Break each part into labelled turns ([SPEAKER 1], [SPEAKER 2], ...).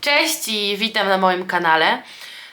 [SPEAKER 1] Cześć i witam na moim kanale.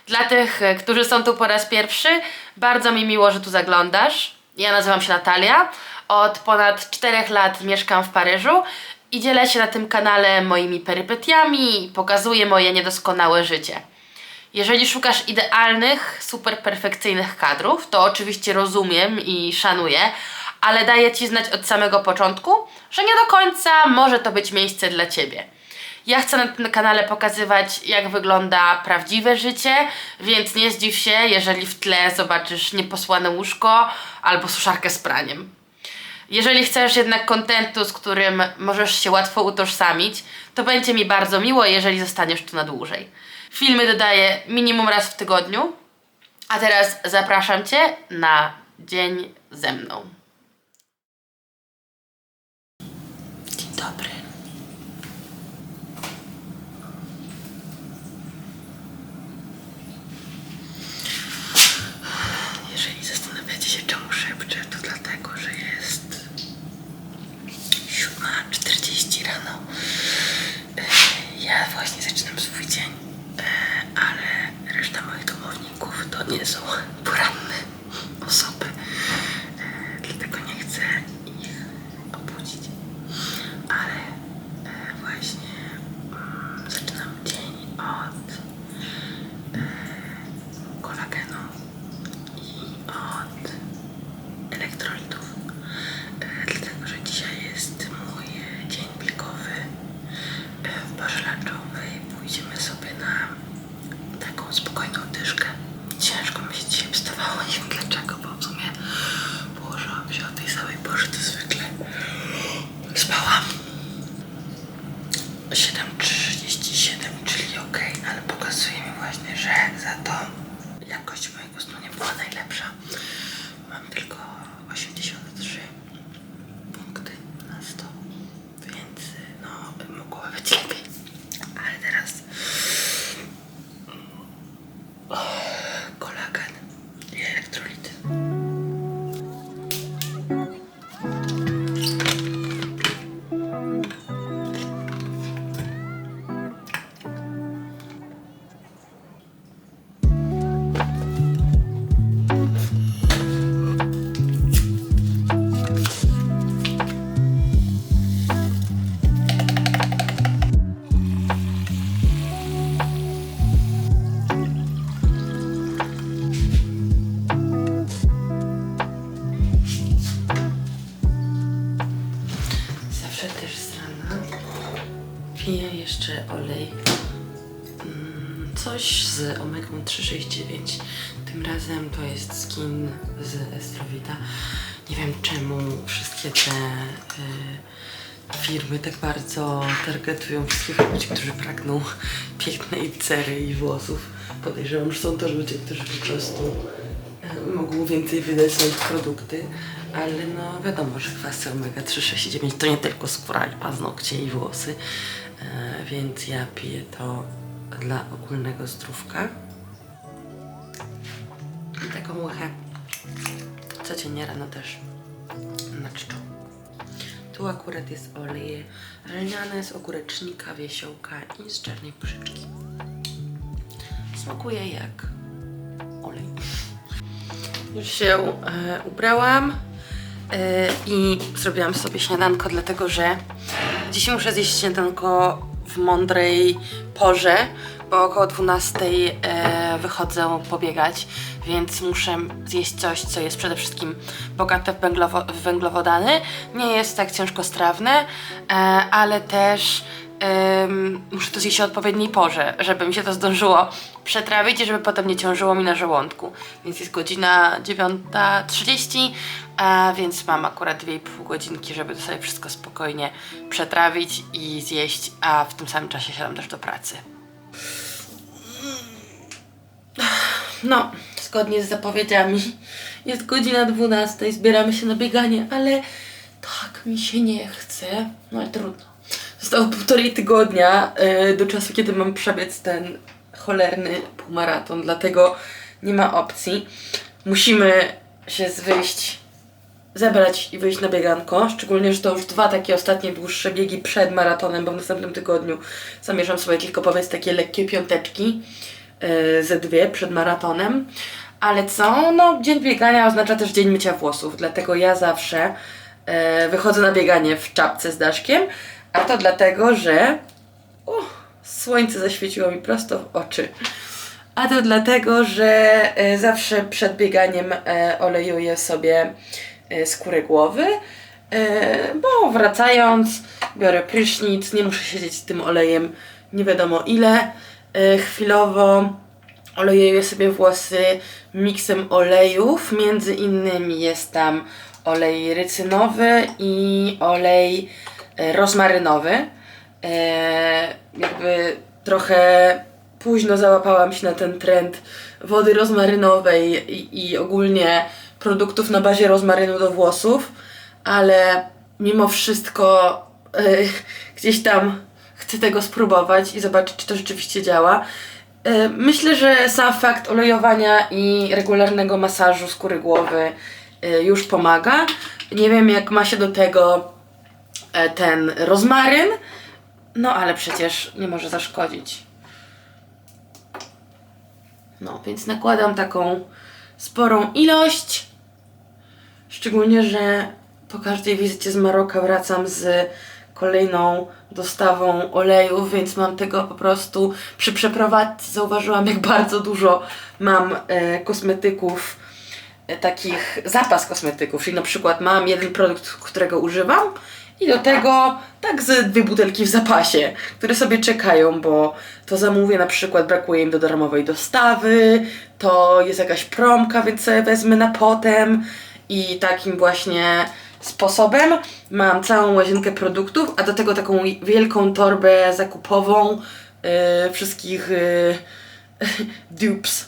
[SPEAKER 1] Dla tych, którzy są tu po raz pierwszy, bardzo mi miło, że tu zaglądasz. Ja nazywam się Natalia. Od ponad 4 lat mieszkam w Paryżu i dzielę się na tym kanale moimi perypetiami i pokazuję moje niedoskonałe życie. Jeżeli szukasz idealnych, super perfekcyjnych kadrów, to oczywiście rozumiem i szanuję, ale daję Ci znać od samego początku, że nie do końca może to być miejsce dla Ciebie. Ja chcę na tym kanale pokazywać, jak wygląda prawdziwe życie, więc nie zdziw się, jeżeli w tle zobaczysz nieposłane łóżko albo suszarkę z praniem. Jeżeli chcesz jednak kontentu, z którym możesz się łatwo utożsamić, to będzie mi bardzo miło, jeżeli zostaniesz tu na dłużej. Filmy dodaję minimum raz w tygodniu, a teraz zapraszam Cię na dzień ze mną. Dzień dobry. Jeżeli zastanawiacie się, czemu szepczę, to dlatego, że jest 7:40 rano. Ja właśnie zaczynam swój dzień, ale reszta moich domowników to nie są poranne osoby, dlatego nie chcę ich obudzić. Ale właśnie zaczynam dzień od kolagenu i od elektrolitów, dlatego że dzisiaj jest mój dzień piekowy. W barze lunchowej pójdziemy sobie na taką spokojną dyszkę. Ciężko mi się dzisiaj wstawało, nie wiem dlaczego, bo w sumie położyłam się o tej samej porze, to zwykle spałam 7:37, czyli ok, ale pokazuje mi właśnie, że za to jakość mojego snu nie była najlepsza. Mam tylko 83 punkty na 100, więc no mogło być lepiej. Ale teraz kolagen i elektrolity. Zawsze też z rana piję jeszcze olej, coś z omegą 369. Tym razem to jest skin z Estrovita. Nie wiem czemu wszystkie te firmy tak bardzo targetują wszystkich ludzi, którzy pragną pięknej cery i włosów. Podejrzewam, że są to ludzie, którzy po prostu mogą więcej wydać na ich produkty, ale no wiadomo, że kwasy omega 369 to nie tylko skóra i paznokcie i włosy, więc ja piję to dla ogólnego zdrówka. I taką łychę codziennie rano też na czczo. Tu akurat jest olej lniany z ogórecznika, wiesiołka i z czarnej porzeczki. Smakuje jak olej. Już się ubrałam i zrobiłam sobie śniadanko, dlatego że dziś muszę zjeść śniadanko w mądrej porze, bo około 12 wychodzę pobiegać, więc muszę zjeść coś, co jest przede wszystkim bogate w węglowodany, nie jest tak ciężkostrawne, ale też muszę to zjeść o odpowiedniej porze, żeby mi się to zdążyło przetrawić i żeby potem nie ciążyło mi na żołądku. Więc jest godzina 9:30, więc mam akurat 2,5 godzinki, żeby to sobie wszystko spokojnie przetrawić i zjeść, a w tym samym czasie siadam też do pracy. No, zgodnie z zapowiedziami jest godzina 12, zbieramy się na bieganie, ale tak mi się nie chce, no ale trudno. Zostało 1,5 tygodnia do czasu, kiedy mam przebiec ten cholerny półmaraton, dlatego nie ma opcji. Musimy się wyjść zebrać i wyjść na bieganko, szczególnie, że to już 2 takie ostatnie dłuższe biegi przed maratonem, bo w następnym tygodniu zamierzam sobie tylko powiedz takie lekkie piąteczki, ze 2 przed maratonem. Ale co? No, dzień biegania oznacza też dzień mycia włosów, dlatego ja zawsze wychodzę na bieganie w czapce z daszkiem, a to dlatego, że słońce zaświeciło mi prosto w oczy. A to dlatego, że zawsze przed bieganiem olejuję sobie skórę głowy, bo wracając biorę prysznic, nie muszę siedzieć z tym olejem nie wiadomo ile. Chwilowo olejuję sobie włosy miksem olejów, między innymi jest tam olej rycynowy i olej rozmarynowy. Jakby trochę późno załapałam się na ten trend wody rozmarynowej i ogólnie produktów na bazie rozmarynu do włosów, ale mimo wszystko gdzieś tam chcę tego spróbować i zobaczyć, czy to rzeczywiście działa. Myślę, że sam fakt olejowania i regularnego masażu skóry głowy już pomaga. Nie wiem, jak ma się do tego ten rozmaryn, no ale przecież nie może zaszkodzić. No, więc nakładam taką sporą ilość. Szczególnie, że po każdej wizycie z Maroka wracam z kolejną dostawą olejów, więc mam tego po prostu przy przeprowadzce zauważyłam, jak bardzo dużo mam kosmetyków, takich zapas kosmetyków, czyli na przykład mam jeden produkt, którego używam i do tego tak z 2 butelki w zapasie, które sobie czekają, bo to zamówię, na przykład brakuje im do darmowej dostawy, to jest jakaś promka, więc sobie wezmę na potem i takim właśnie sposobem mam całą łazienkę produktów, a do tego taką wielką torbę zakupową wszystkich dupes.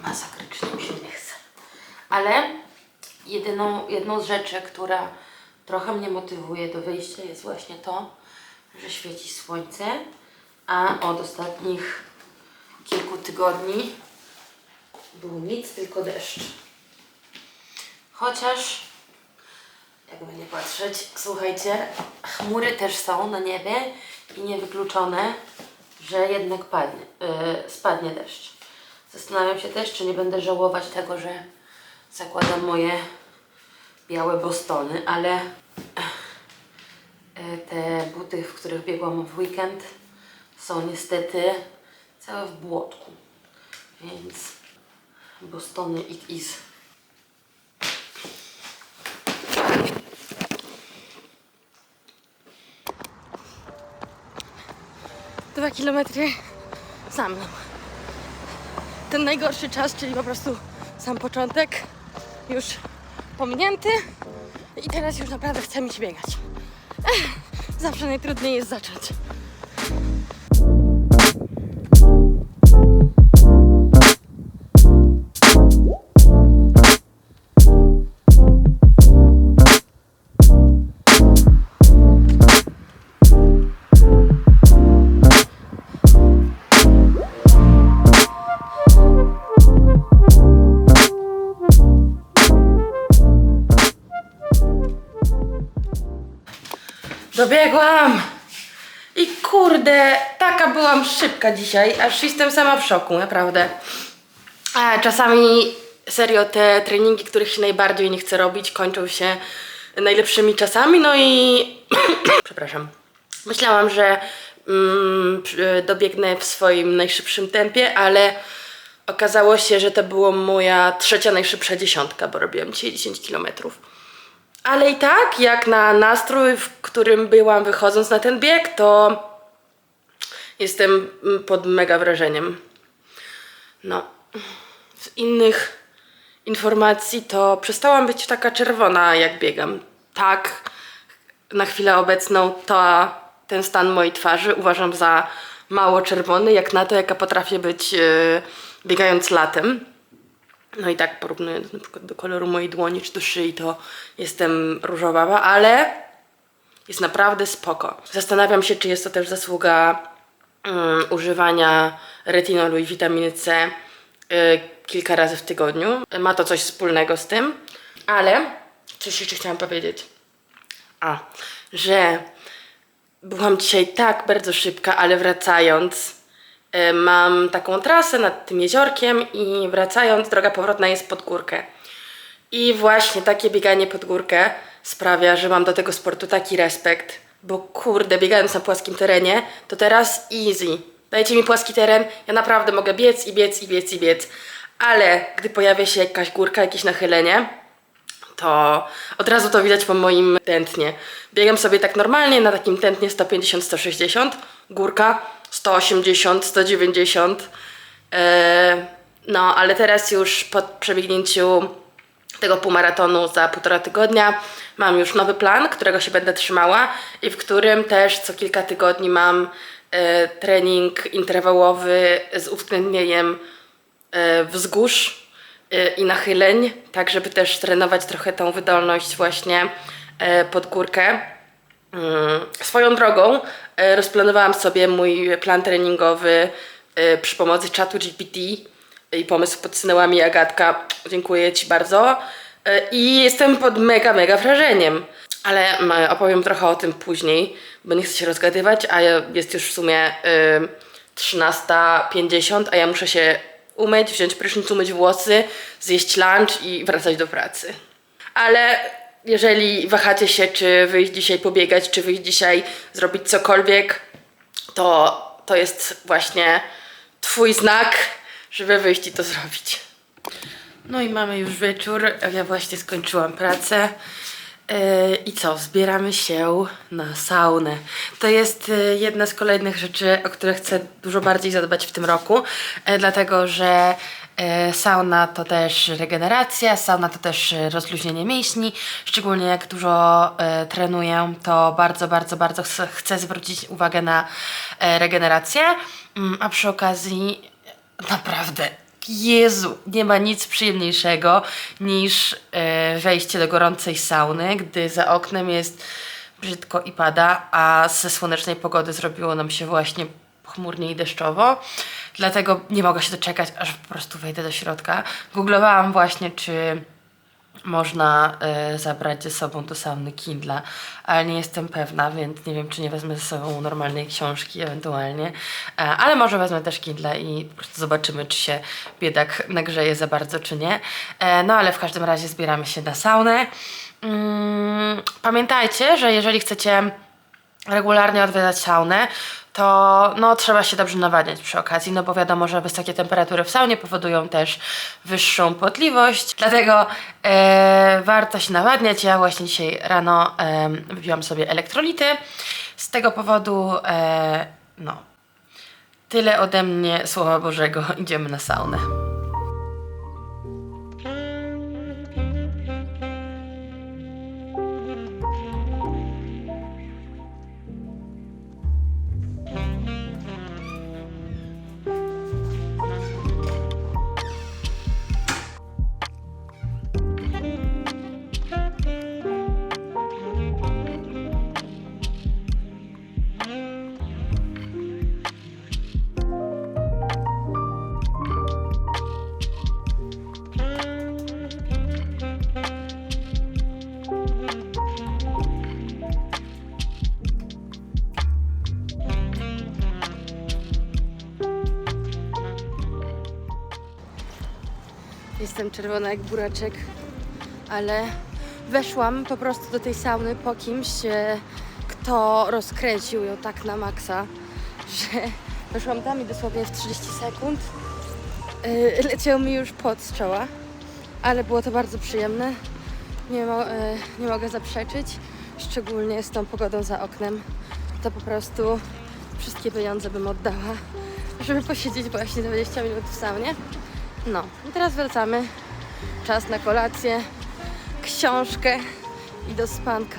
[SPEAKER 1] Masakrycznie mi się nie chce. Ale jedną z rzeczy, która trochę mnie motywuje do wyjścia, jest właśnie to, że świeci słońce, a od ostatnich kilku tygodni był nic, tylko deszcz. Chociaż, jakby nie patrzeć, słuchajcie, chmury też są na niebie i niewykluczone, że jednak spadnie deszcz. Zastanawiam się też, czy nie będę żałować tego, że zakładam moje białe Bostony, ale te buty, w których biegłam w weekend, są niestety całe w błotku, więc Bostony it is. Dwa kilometry za mną. Ten najgorszy czas, czyli po prostu sam początek, już pominięty i teraz już naprawdę chcę mi się biegać. Zawsze najtrudniej jest zacząć. Dobiegłam! I kurde, taka byłam szybka dzisiaj, aż jestem sama w szoku, naprawdę. A czasami serio te treningi, których się najbardziej nie chce robić, kończą się najlepszymi czasami, no i przepraszam. Myślałam, że dobiegnę w swoim najszybszym tempie, ale okazało się, że to była moja 3. najszybsza dziesiątka, bo robiłam dzisiaj 10 km. Ale i tak, jak na nastrój, w którym byłam wychodząc na ten bieg, to jestem pod mega wrażeniem. No, z innych informacji to przestałam być taka czerwona, jak biegam. Tak, na chwilę obecną ten stan mojej twarzy uważam za mało czerwony, jak na to, jaka potrafię być biegając latem. No i tak porównując na przykład do koloru mojej dłoni czy do szyi, to jestem różowawa, ale jest naprawdę spoko. Zastanawiam się, czy jest to też zasługa używania retinolu i witaminy C kilka razy w tygodniu. Ma to coś wspólnego z tym, ale coś jeszcze chciałam powiedzieć. Że byłam dzisiaj tak bardzo szybka, ale wracając mam taką trasę nad tym jeziorkiem i wracając droga powrotna jest pod górkę. I właśnie takie bieganie pod górkę sprawia, że mam do tego sportu taki respekt, bo kurde, biegając na płaskim terenie, to teraz easy. Dajcie mi płaski teren, ja naprawdę mogę biec i biec i biec i biec. Ale gdy pojawia się jakaś górka, jakieś nachylenie, to od razu to widać po moim tętnie. Biegam sobie tak normalnie na takim tętnie 150-160, górka 180, 190. No, ale teraz już po przebiegnięciu tego półmaratonu za 1,5 tygodnia mam już nowy plan, którego się będę trzymała i w którym też co kilka tygodni mam trening interwałowy z uwzględnieniem wzgórz i nachyleń, tak żeby też trenować trochę tą wydolność właśnie pod górkę. Swoją drogą rozplanowałam sobie mój plan treningowy przy pomocy czatu GPT i pomysł podsunęła mi Agatka. Dziękuję Ci bardzo. I jestem pod mega wrażeniem. Ale opowiem trochę o tym później, bo nie chcę się rozgadywać, a jest już w sumie 13:50, a ja muszę się umyć, wziąć prysznic, umyć włosy, zjeść lunch i wracać do pracy. Ale jeżeli wahacie się, czy wyjść dzisiaj pobiegać, czy wyjść dzisiaj zrobić cokolwiek, to jest właśnie Twój znak, żeby wyjść i to zrobić. No i mamy już wieczór, ja właśnie skończyłam pracę. I co? Zbieramy się na saunę. To jest jedna z kolejnych rzeczy, o które chcę dużo bardziej zadbać w tym roku, dlatego że sauna to też regeneracja, sauna to też rozluźnienie mięśni, szczególnie jak dużo trenuję, to bardzo chcę zwrócić uwagę na regenerację, a przy okazji naprawdę Jezu, nie ma nic przyjemniejszego niż wejście do gorącej sauny, gdy za oknem jest brzydko i pada, a ze słonecznej pogody zrobiło nam się właśnie chmurnie i deszczowo. Dlatego nie mogę się doczekać, aż po prostu wejdę do środka. Googlowałam właśnie, czy można zabrać ze sobą do sauny Kindla, ale nie jestem pewna, więc nie wiem, czy nie wezmę ze sobą normalnej książki ewentualnie, ale może wezmę też Kindla i po prostu zobaczymy, czy się biedak nagrzeje za bardzo, czy nie. No ale w każdym razie zbieramy się na saunę. Pamiętajcie, że jeżeli chcecie regularnie odwiedzać saunę, to no, trzeba się dobrze nawadniać przy okazji, no bo wiadomo, że wysokie temperatury w saunie powodują też wyższą potliwość, dlatego warto się nawadniać. Ja właśnie dzisiaj rano wypiłam sobie elektrolity. Z tego powodu no, tyle ode mnie, Słowa Bożego, idziemy na saunę. Jestem czerwona jak buraczek, ale weszłam po prostu do tej sauny po kimś, kto rozkręcił ją tak na maksa, że weszłam tam i dosłownie w 30 sekund leciał mi już pot z czoła, ale było to bardzo przyjemne. Nie mogę zaprzeczyć, szczególnie z tą pogodą za oknem. To po prostu wszystkie pieniądze bym oddała, żeby posiedzieć właśnie 20 minut w saunie. No, i teraz wracamy. Czas na kolację, książkę i do spanka.